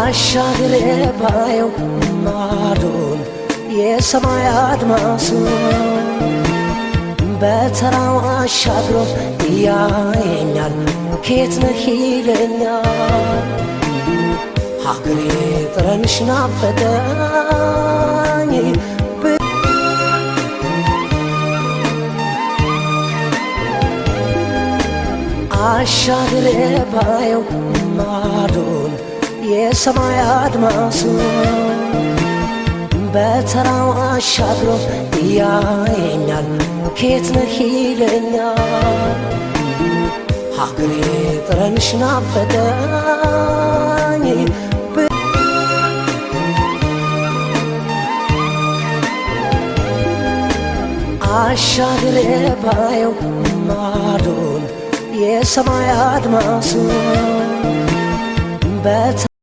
አሻግሬ ባየው ማዶን የሰማይ አድማሱን በተራው አሻግሮ ያየኛል ከየት ነህ ይለኛል ሀገሬ ጥረንሽ ናፈቀኝ አሻግሬ ባየው ማዶን የሰማይ አድማሱን በተራው አሻግሮ ያየኛል ከየት ነህ ይለኛል ሀገሬ ጥረንሽ ናፈቀኝ አሻግሬ ባየው ማዶን የሰማይ አድማሱን